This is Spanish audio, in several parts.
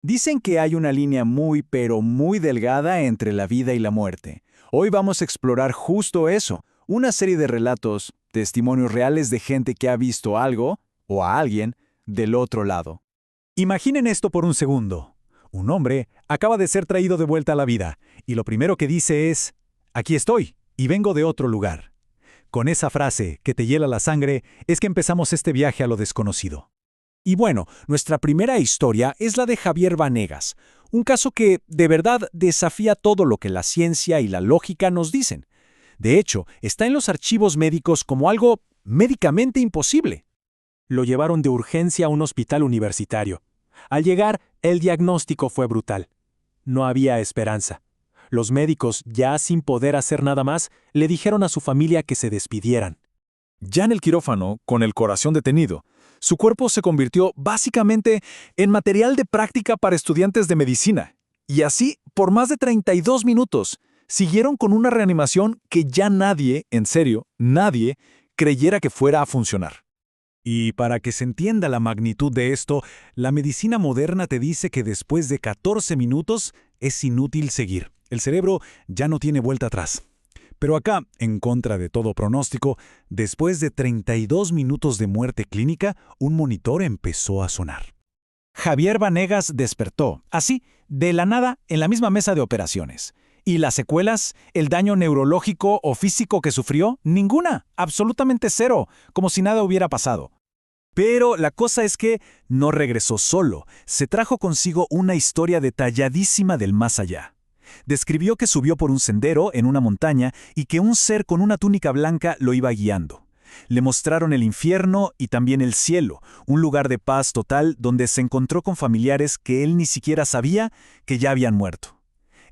Dicen que hay una línea muy, pero muy delgada entre la vida y la muerte. Hoy vamos a explorar justo eso, una serie de relatos, testimonios reales de gente que ha visto algo, o a alguien, del otro lado. Imaginen esto por un segundo. Un hombre acaba de ser traído de vuelta a la vida, y lo primero que dice es, aquí estoy, y vengo de otro lugar. Con esa frase que te hiela la sangre es que empezamos este viaje a lo desconocido. Y bueno, nuestra primera historia es la de Javier Vanegas, un caso que de verdad desafía todo lo que la ciencia y la lógica nos dicen. De hecho, está en los archivos médicos como algo médicamente imposible. Lo llevaron de urgencia a un hospital universitario. Al llegar, el diagnóstico fue brutal. No había esperanza. Los médicos, ya sin poder hacer nada más, le dijeron a su familia que se despidieran. Ya en el quirófano, con el corazón detenido, su cuerpo se convirtió básicamente en material de práctica para estudiantes de medicina. Y así, por más de 32 minutos, siguieron con una reanimación que ya nadie, en serio, nadie, creyera que fuera a funcionar. Y para que se entienda la magnitud de esto, la medicina moderna te dice que después de 14 minutos es inútil seguir. El cerebro ya no tiene vuelta atrás. Pero acá, en contra de todo pronóstico, después de 32 minutos de muerte clínica, un monitor empezó a sonar. Javier Vanegas despertó, así, de la nada, en la misma mesa de operaciones. ¿Y las secuelas? ¿El daño neurológico o físico que sufrió? Ninguna, absolutamente cero, como si nada hubiera pasado. Pero la cosa es que no regresó solo, se trajo consigo una historia detalladísima del más allá. Describió que subió por un sendero en una montaña y que un ser con una túnica blanca lo iba guiando. Le mostraron el infierno y también el cielo, un lugar de paz total donde se encontró con familiares que él ni siquiera sabía que ya habían muerto.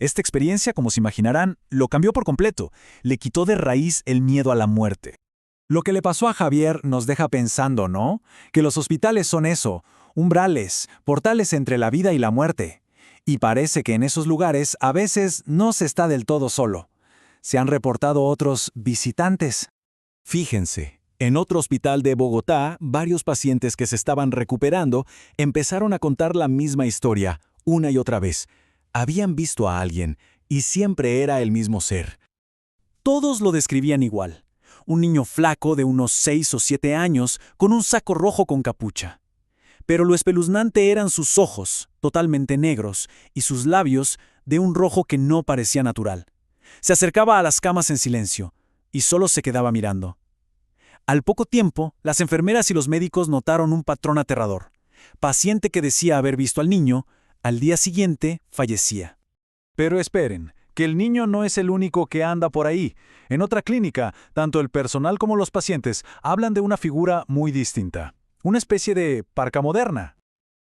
Esta experiencia, como se imaginarán, lo cambió por completo, le quitó de raíz el miedo a la muerte. Lo que le pasó a Javier nos deja pensando, ¿no? Que los hospitales son eso, umbrales, portales entre la vida y la muerte. Y parece que en esos lugares a veces no se está del todo solo. Se han reportado otros visitantes. Fíjense, en otro hospital de Bogotá, varios pacientes que se estaban recuperando empezaron a contar la misma historia, una y otra vez. Habían visto a alguien, y siempre era el mismo ser. Todos lo describían igual. Un niño flaco de unos 6 o 7 años, con un saco rojo con capucha. Pero lo espeluznante eran sus ojos, totalmente negros, y sus labios de un rojo que no parecía natural. Se acercaba a las camas en silencio, y solo se quedaba mirando. Al poco tiempo, las enfermeras y los médicos notaron un patrón aterrador. Paciente que decía haber visto al niño, al día siguiente fallecía. Pero esperen, que el niño no es el único que anda por ahí. En otra clínica, tanto el personal como los pacientes hablan de una figura muy distinta. Una especie de parca moderna.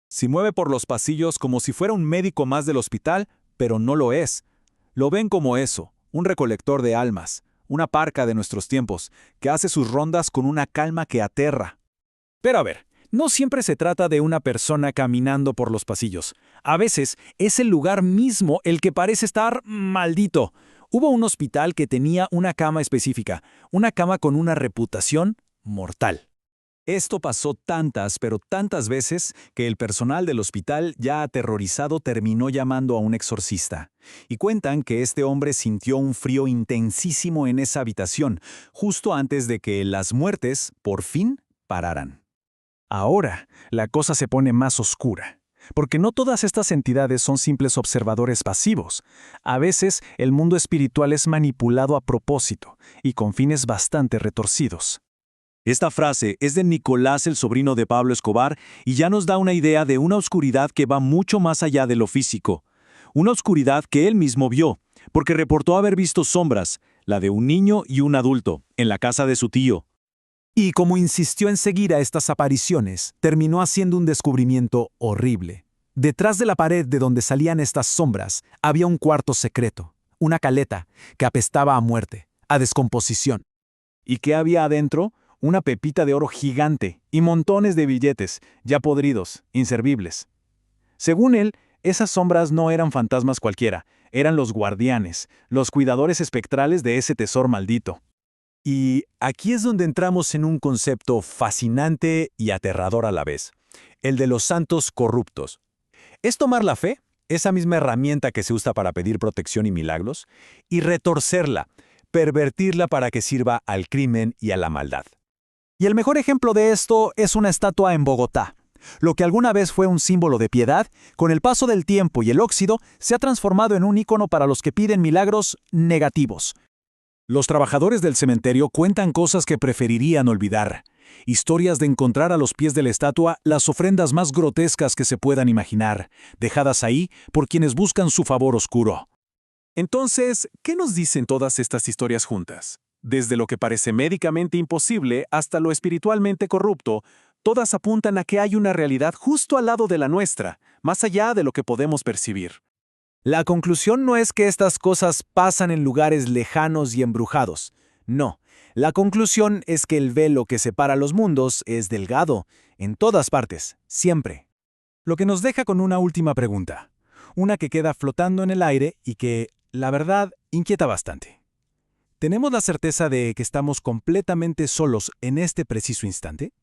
Se mueve por los pasillos como si fuera un médico más del hospital, pero no lo es. Lo ven como eso, un recolector de almas, una parca de nuestros tiempos, que hace sus rondas con una calma que aterra. Pero a ver, no siempre se trata de una persona caminando por los pasillos. A veces es el lugar mismo el que parece estar maldito. Hubo un hospital que tenía una cama específica, una cama con una reputación mortal. Esto pasó tantas, pero tantas veces que el personal del hospital, ya aterrorizado, terminó llamando a un exorcista. Y cuentan que este hombre sintió un frío intensísimo en esa habitación, justo antes de que las muertes, por fin, pararan. Ahora, la cosa se pone más oscura, porque no todas estas entidades son simples observadores pasivos. A veces, el mundo espiritual es manipulado a propósito y con fines bastante retorcidos. Esta frase es de Nicolás, el sobrino de Pablo Escobar, y ya nos da una idea de una oscuridad que va mucho más allá de lo físico. Una oscuridad que él mismo vio, porque reportó haber visto sombras, la de un niño y un adulto, en la casa de su tío. Y como insistió en seguir a estas apariciones, terminó haciendo un descubrimiento horrible. Detrás de la pared de donde salían estas sombras, había un cuarto secreto, una caleta que apestaba a muerte, a descomposición. ¿Y qué había adentro? Una pepita de oro gigante y montones de billetes, ya podridos, inservibles. Según él, esas sombras no eran fantasmas cualquiera, eran los guardianes, los cuidadores espectrales de ese tesoro maldito. Y aquí es donde entramos en un concepto fascinante y aterrador a la vez, el de los santos corruptos. Es tomar la fe, esa misma herramienta que se usa para pedir protección y milagros, y retorcerla, pervertirla para que sirva al crimen y a la maldad. Y el mejor ejemplo de esto es una estatua en Bogotá. Lo que alguna vez fue un símbolo de piedad, con el paso del tiempo y el óxido, se ha transformado en un ícono para los que piden milagros negativos. Los trabajadores del cementerio cuentan cosas que preferirían olvidar. Historias de encontrar a los pies de la estatua las ofrendas más grotescas que se puedan imaginar, dejadas ahí por quienes buscan su favor oscuro. Entonces, ¿qué nos dicen todas estas historias juntas? Desde lo que parece médicamente imposible hasta lo espiritualmente corrupto, todas apuntan a que hay una realidad justo al lado de la nuestra, más allá de lo que podemos percibir. La conclusión no es que estas cosas pasan en lugares lejanos y embrujados. No, la conclusión es que el velo que separa los mundos es delgado, en todas partes, siempre. Lo que nos deja con una última pregunta, una que queda flotando en el aire y que, la verdad, inquieta bastante. ¿Tenemos la certeza de que estamos completamente solos en este preciso instante?